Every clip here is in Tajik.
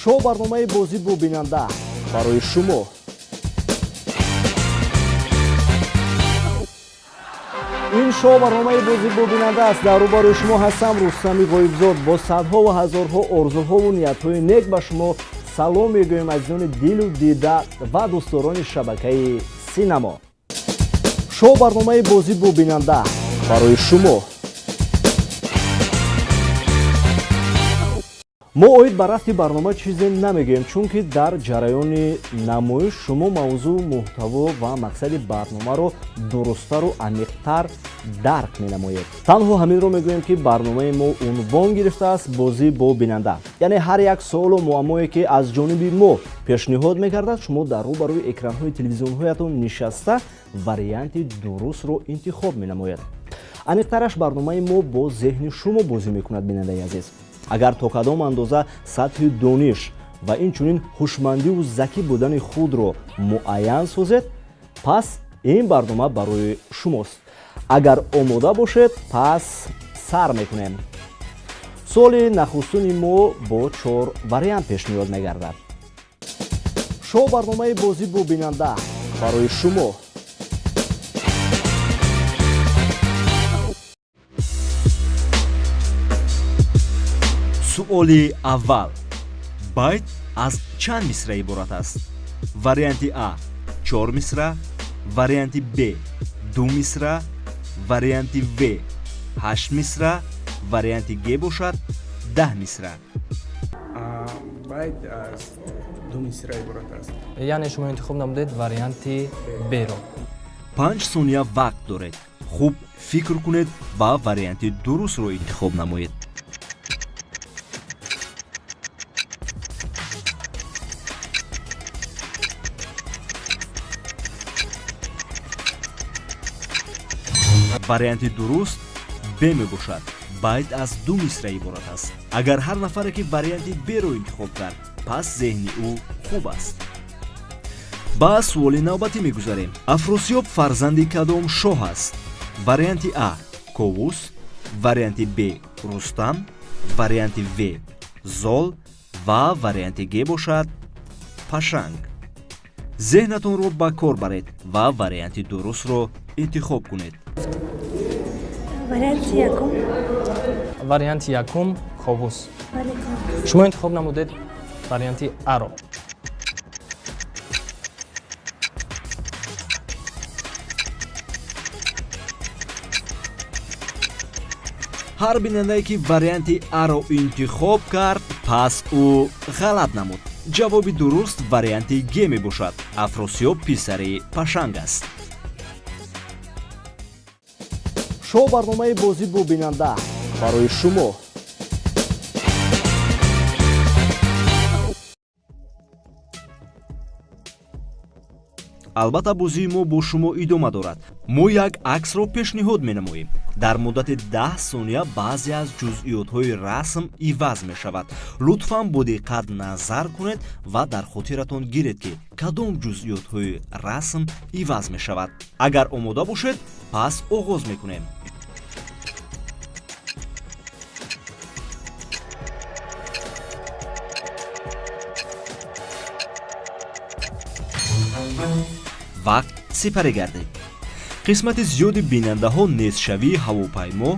шоу барномаи бозӣ бо бинанда барои шумо. ин шоу барномаи бозӣ бо бинанда аст. дар рӯбарои шумо ҳастам, рустами ГОИБЗОД. бо садҳо ва ҳазорҳо орзуҳову ниятҳои нек ба шумо салом мегӯем азизони дилу дида ва дӯстдорони шабакаи синемо. шоу барномаи бозӣ бо бинанда барои шумо. мо оид ба рафти барнома чизе намегӯем, чунки дар ҷараёни намоиш шумо мавзӯъ, муҳтаво ва мақсади барномаро дурусттару амиқтар дарк менамоед. Танҳо ҳаминро мегӯем, ки барномаи мо унвон гирифтааст бозӣ бо бинанда. Яъне ҳар як суолу муаммое, ки аз ҷониби мо пешниҳод мегардад, шумо дар рӯбарои экранҳои телевизионҳоятон нишаста варианти дурустро интихоб менамоед. Амиқтараш барномаи мо бо зеҳни шумо бозӣ мекунад. Бинандаи азиз, агар то кадом андоза сатҳи дониш ва инчунин ҳушмандиву закӣ будани худро муайян созед, пас ин барнома барои шумост. агар омода бошед, пас сар мекунем. суоли нахустини мо бо 4 вариант пешниҳод мегардад. шоу барномаи бозӣ бо бинанда барои шумо. суоли аввал. байт аз чанд мисра иборат аст? варианти А 4 мисра, варианти Б 2 мисра, варианти В 8 мисра, варианти Г бошад 10 мисра. байт аз 2 мисра иборат аст. яъне шумо интихоб намудед варианти Б-ро. 5 сония вақт доред. хуб фикр кунед ва варианти дурустро интихоб намоед. варианти дуруст Б мебошад. байт аз 2 мисра иборат аст. агар ҳар нафаре ки варианти Б-ро интихоб кард, пас зеҳни ӯ хуб аст. ба суоли навбатӣ мегузарем. афросиёб фарзанди кадом шоҳ аст? варианти А ковус, варианти Б рустам, варианти В зол ва варианти Г бошад пашанг. зеҳнатонро ба кор баред ва варианти дурустро интихоб кунед. варианти якум ковус. шумо интихоб намудед варианти А-ро. ҳар бинандае ки варианти А-ро интихоб кард, пас ӯ ғалат намуд. ҷавоби дуруст варианти Г мебошад. афросиёб писари пашанг аст. шоу барномаи бозӣ бо бинанда барои шумо. албатта бозии мо бо шумо идома дорад. мо як аксро пешниҳод менамоем. дар муддати 10 сония баъзе аз ҷузъиётҳои расм иваз мешавад. лутфан бо диққат назар кунед ва дар хотиратон гиред, ки кадом ҷузъиётҳои расм иваз мешавад. агар омода бошед, пас оғоз мекунем. вақт сипарӣ гардид. қисмати зиёди бинандаҳо нестшавии ҳавопаймо,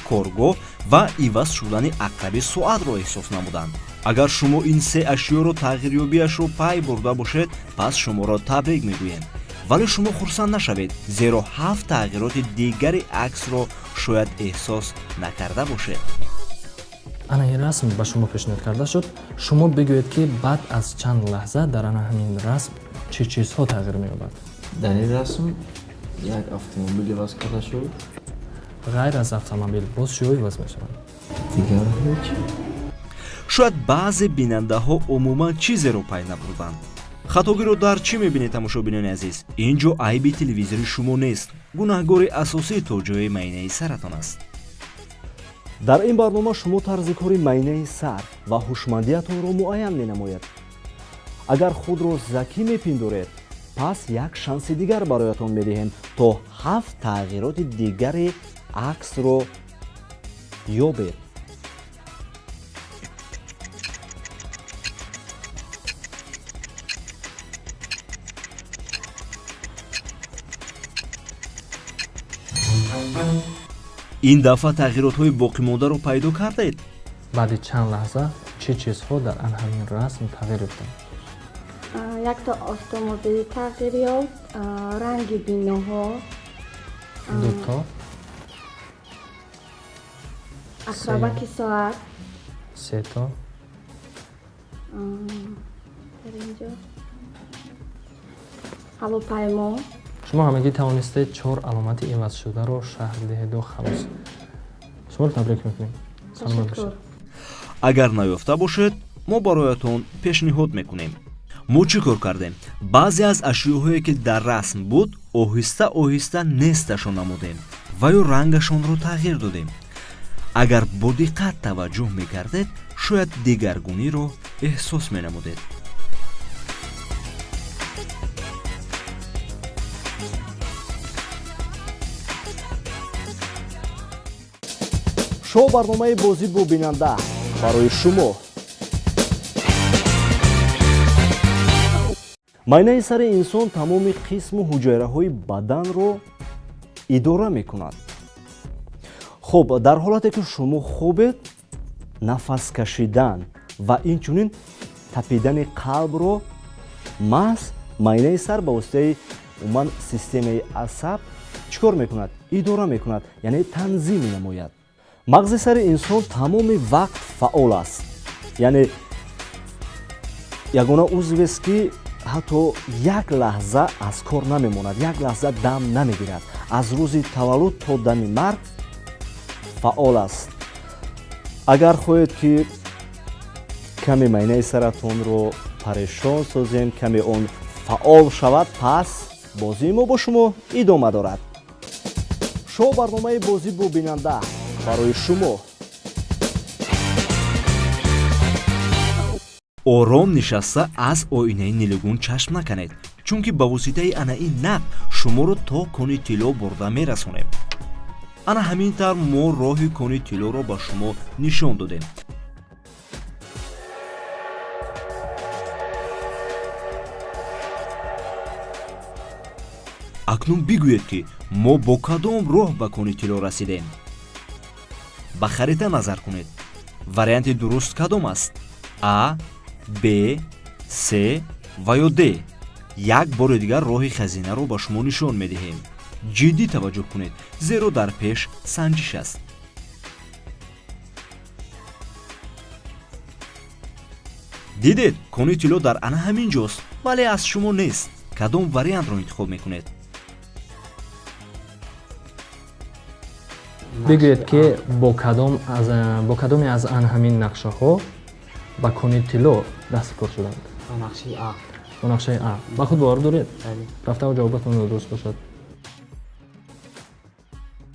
коргоҳ ва иваз шудани ақраби соатро эҳсос намуданд. агар шумо ин се ашёро тағйирёбиашро пай бурда бошед, пас шуморо табрик мегӯем. вале шумо хурсанд нашавед, зеро 7 тағйироти дигари аксро шояд эҳсос накарда бошед. ана ин расм ба шумо пешниҳод карда шуд. шумо бигӯед, ки баъд аз чанд лаҳза дар ана ҳамин расм чӣ чизҳо тағйир меёбад? дар ин расм як автомобил иваз карда шуд. ғайр аз автомобил боз чӣ иваз мешавад? дигар ҳеҷ. шояд баъзе бинандаҳо умуман чизеро пай набурданд. хатогиро дар чӣ мебинед тамошобинони азиз? ин ҷо айби телевизори шумо нест. гунаҳгори асосии тоҷои майнаи саратон аст. дар ин барнома шумо тарзи кори майнаи сар ва ҳушмандиятонро муайян менамоед. агар худро закӣ мепиндоред, пас як шанси дигар бароятон медиҳем, то 7 тағйироти дигари аксро ёбед. ин дафъа тағйиротҳои боқимондаро пайдо кардед? баъди чанд лаҳза чӣ чизҳо дар ҳамин расм тағйир ёфтанд? Якта автомобили тағйир ёфт, ранги биноҳо, дуто акробаки соат, сето ҳавопаймо. шумо ҳамагӣ тавонистед 4 аломати ивазшударо шаҳр диҳеду халос. шуморо табрик мекунем. Саломат бошед. агар наёфта бошед, мо бароятон пешниҳод мекунем. мо чӣ кор кардем? баъзе аз ашёҳое ки дар расм буд, оҳиста оҳиста несташон намудем ва ё рангашонро тағйир додем. агар бо диққат таваҷҷӯҳ мекардед, шояд дигаргуниро эҳсос менамудед. шоу барномаи бозӣ бо бинанда барои шумо. майнаи сари инсон тамоми қисму ҳуҷайраҳои баданро идора мекунад. хуб, дар ҳолате ки шумо хобед, нафас кашидан ва инчунин тапидани қалбро маҳз майнаи сар ба воситаи умуман системаи асаб чӣ кор мекунад? Идора мекунад, яъне танзим менамояд. мағзи сари инсон тамоми вақт фаъол аст. яъне ягона узвест ки ҳатто як лаҳза аз кор намемонад, як лаҳза дам намегирад. аз рӯзи таваллуд то дами марг фаъол аст. агар хоҳед ки каме майнаи саратонро парешон созем, каме он фаъол шавад, пас бозии мо бо шумо идома дорад. шоу барномаи бозӣ бо бинанда барои шумо. ором нишаста аз оинаи нилугун чашм наканед, чунки ба воситаи анаи нақ шуморо то кони тилло бурда мерасонем. ана ҳамин тавр мо роҳи кони тиллоро ба шумо нишон додем. акнун бигӯед ки мо бо кадом роҳ ба кони тилло расидем. ба харита назар кунед. варианти дуруст кадом аст? А, Б, С ва ё Д. як бори дигар роҳи хазинаро ба шумо нишон медиҳем. ҷиддӣ таваҷҷӯҳ кунед, зеро дар пеш санҷиш аст. дидед, кони тилло дар ана ҳамин ҷост, вале аз шумо нест. кадом вариантро интихоб мекунед? бигӯед ки бо кадоме аз ан ҳамин нақшаҳо ба кони тилло дасти кор шуданд? бо нақшаи А. ба худ бовар доред? рафтаву ҷавобатон дуруст бошад.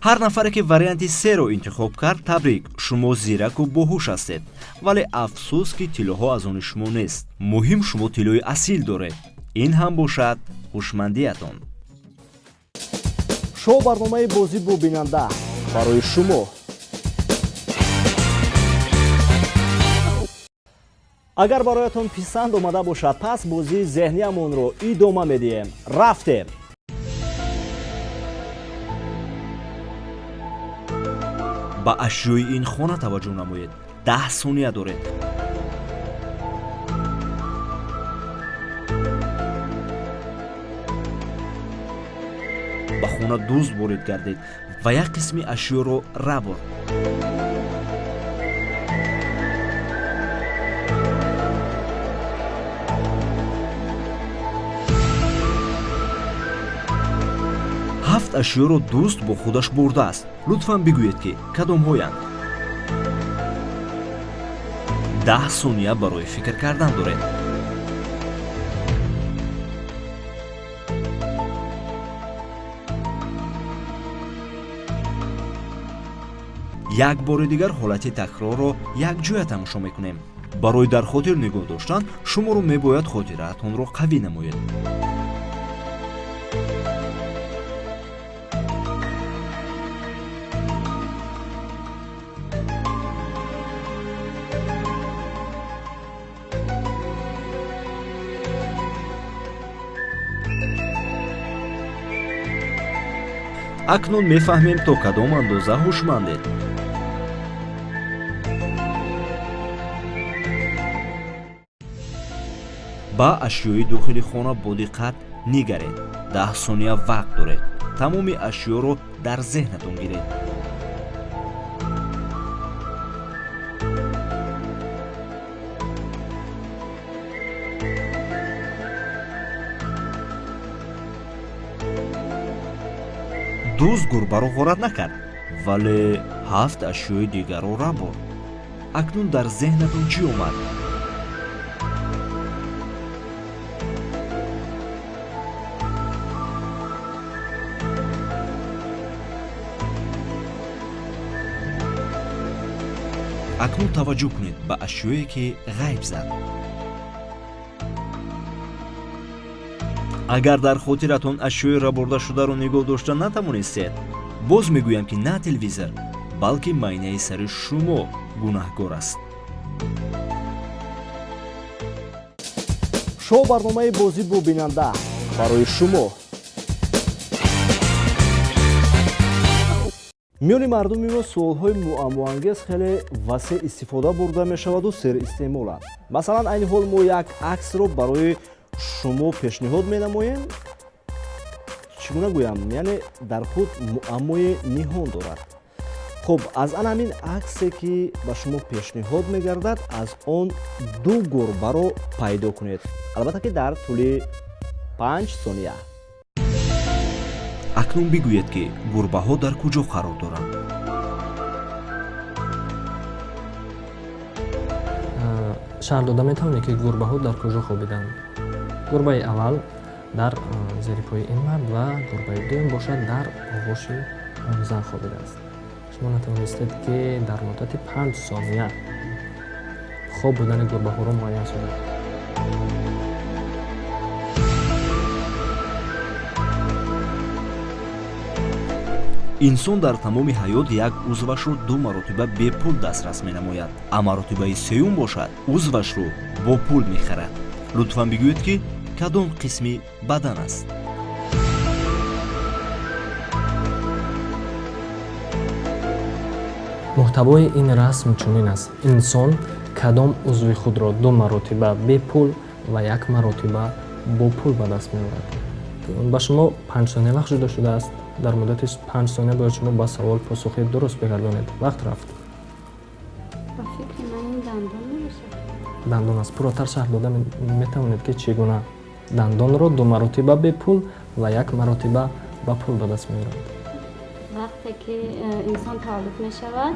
ҳар нафаре ки варианти С-ро интихоб кард, табрик, шумо зираку боҳуш ҳастед. вале афсӯс ки тиллоҳо аз они шумо нест. муҳим шумо тиллои асил доред. ин ҳам бошад ҳушмандиятон. шоу барномаи бозӣ бо бинанда барои шумо. агар бароятон писанд омада бошад, пас бозии зеҳниямонро идома медиҳем. рафтем. ба ашёи ин хона таваҷҷӯҳ намоед. 10 сония доред. ба хона дузд ворид гардед ва як қисми ашёро равор. ҳафт ашёро дӯст бо худаш бурдааст. лутфан бигӯед ки кадомҳоянд. 10 сония барои фикр кардан доред. як бори дигар ҳолати такрорро якҷоя тамошо мекунем. барои дар хотир нигоҳ доштан шуморо мебояд хотираатонро қавӣ намоед. акнун мефаҳмем то кадом андоза ҳушмандед. ба ашёи дохили хона бо диққат нигаред. 10 сония вақт доред. тамоми ашёро дар зеҳнатон гиред. дуз гурбаро ғорат накард, вале 7 ашёи дигарро рабурд. акнун дар зеҳнатон чӣ омад? акнун таваҷҷӯҳ кунед ба ашёе ки ғайб зад. агар дар хотиратон ашёи рабурдашударо нигоҳ дошта натавонистед, боз мегӯям ки на телевизор, балки майнаи сари шумо гунаҳгор аст. шоу барномаи бозӣ бо бинанда барои шумо. миёни мардуми мо суолҳои муаммоангез хеле васеъ истифода бурда мешаваду серистеъмоланд. масалан, айни ҳол мо як аксро барои шумо пешниҳод менамоем. чӣ гуна гӯям, яъне дар худ муаммои ниҳон дорад. хуб, аз ан ҳамин аксе ки ба шумо пешниҳод мегардад, аз он 2 гурбаро пайдо кунед, албатта ки дар тӯли 5 сония. акнун бигӯед ки гурбаҳо дар куҷо қарор доранд. шаҳр дода метавонед ки гурбаҳо дар куҷо хобиданд. гурбаи аввал дар зери пои ин мард ва гурбаи дуюм бошад дар оғоши он зан хобидааст. шумо натавонистед ки дар муддати 5 сония хоб будани гурбаҳоро муайян созед. инсон дар тамоми ҳаёт як узвашро 2 маротиба бепул дастрас менамояд. а маротибаи сеюм бошад, узвашро бо пул мехарад. лутфан бигӯед ки кадом қисми бадан аст. муҳтавои ин расм чунин аст: инсон кадом узви худро 2 маротиба бепул ва 1 маротиба бо пул ба даст меорад. ба шумо 5 сония вақт ҷудо шудааст. дар муддати 5 сония бояд шумо ба савол посухи дуруст бигардонед. вақт рафт. ба фикри ман ин дандон мебошад. дандон аст. пурротар шаҳр дода метавонед ки чӣ гуна дандонро 2 маротиба бепул ва 1 маротиба ба пул ба даст меорад. вақте ки инсон таваллуд мешавад,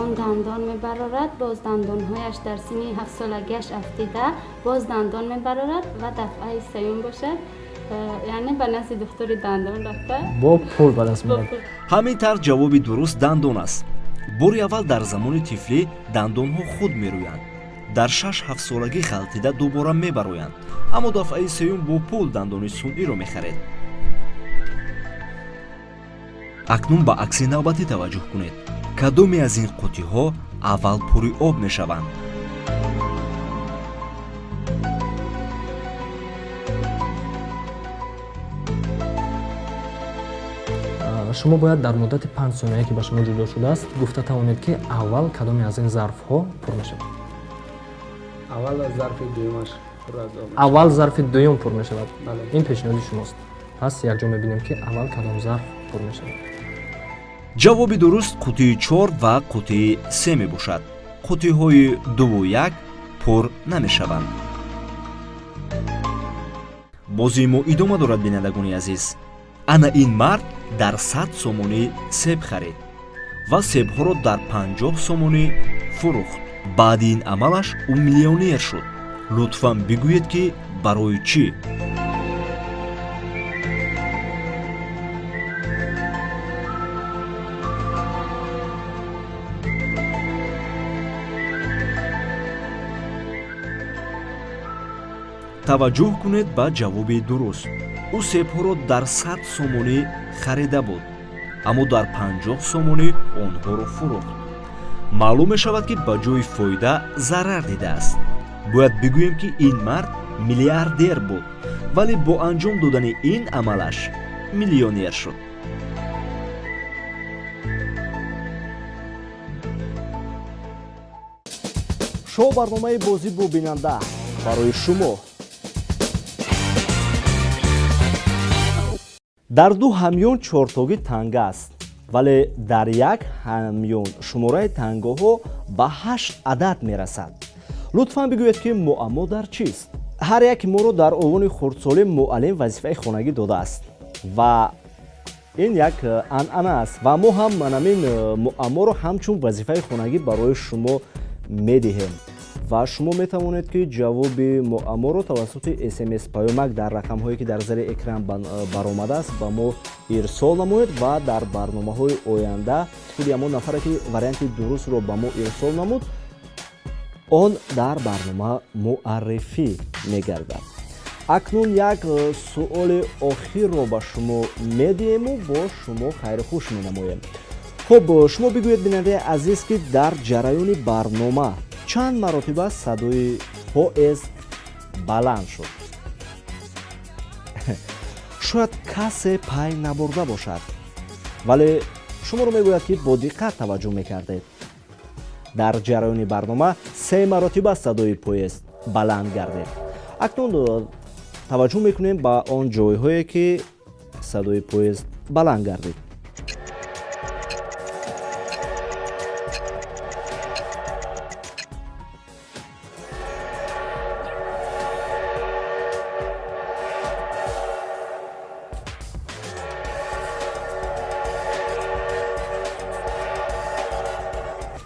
он дандон мебарорад, боз дандонҳояш дар синни 7 солагиаш афтида боз дандон мебарорад ва дафъаи сеюм бошад, яъне ба назди духтури дандон рафта бо пул ба даст меорад. ҳамин тарз ҷавоби дуруст дандон аст. бори аввал дар замони тифлӣ дандонҳо худ мерӯянд. дар 6-7 солагӣ халтида дубора мебароянд, аммо дафъаи сеюм бо пул дандони сунъиро мехаред. акнун ба акси навбатӣ таваҷҷӯҳ кунед. кадоме аз ин қутиҳо аввал пури об мешаванд? шумо бояд дар муддати 5 сония ки ба шумо ҷудо шудааст гуфта тавонед ки аввал кадоме аз ин зарфҳо пур мешавад. аввал зарфи дуюм пур мешавад. ин пешниҳоди шумост. пас якҷо мебинем ки аввал кадом зарф пур мешавад. ҷавоби дуруст қутии 4 ва қутии 3 мебошад. қутиҳои 2 ва 1 пур намешаванд. бозии мо идома дорад, бинандагони азиз. ана ин мард дар 100 сомонӣ себ харид ва себҳоро дар 50 сомонӣ фурӯхт. баъди ин амалаш ӯ миллионер шуд. лутфан бигӯед ки барои чӣ? таваҷҷӯҳ кунед ба ҷавоби дуруст. ӯ себҳоро дар 100 сомонӣ харида буд, аммо дар 50 сомонӣ онҳоро фурӯхт. маълум мешавад ки ба ҷои фоида зарар дидааст. бояд бигӯем ки ин мард миллиардер буд, вале бо анҷом додани ин амалаш миллионер шуд. шоу барномаи бозӣ бо бинанда барои шумо. дар ду ҳамён чортоги танга аст, вале дар як ҳамён шумораи тангоҳо ба 8 адад мерасад. лутфан бигӯед ки муаммо дар чист? ҳар яки моро дар овони хурдсолӣ муаллим вазифаи хонагӣ додааст ва ин як анъана аст ва мо ҳам манамин муамморо ҳамчун вазифаи хонагӣ барои шумо медиҳем ва шумо метавонед ки ҷавоби муамморо тавассути смс паёмак дар рақамҳое ки дар зери экран баромадааст ба мо ирсол намоед ва дар барномаҳои оянда худи ҳамон нафаре ки варианти дурустро ба мо ирсол намуд, он дар барнома муаррифӣ мегардад. акнун як суоли охирро ба шумо медиҳему бо шумо хайрухуш менамоем. хуб, шумо бигӯед бинандаи азиз ки дар ҷараёни барнома чанд маротиба садои поезд баланд шуд? шояд касе пай набурда бошад, вале шуморо мегӯяд ки бо диққат таваҷҷӯҳ мекардед. дар ҷараёни барнома 3 маротиба садои поезд баланд гардид. акнун таваҷҷӯҳ мекунем ба он ҷойҳое ки садои поезд баланд гардид.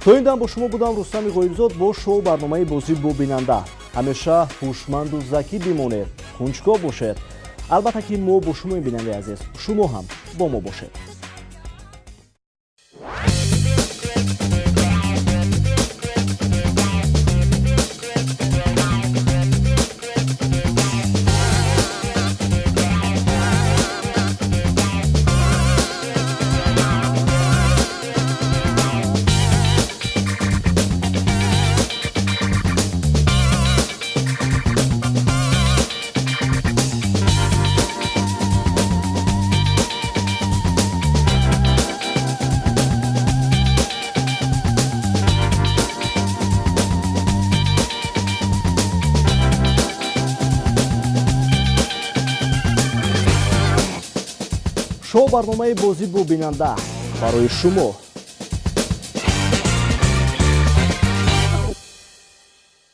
то ин дам бо шумо будам рустами ғоибзод бо шоу барномаи бозӣ бо бинанда. ҳамеша ҳушманду закӣ бимонед, кунҷков бошед. албатта ки мо бо шумоем бинандаи азиз, шумо ҳам бо мо бошед. шоу барномаи бозӣ бо бинанда барои шумо.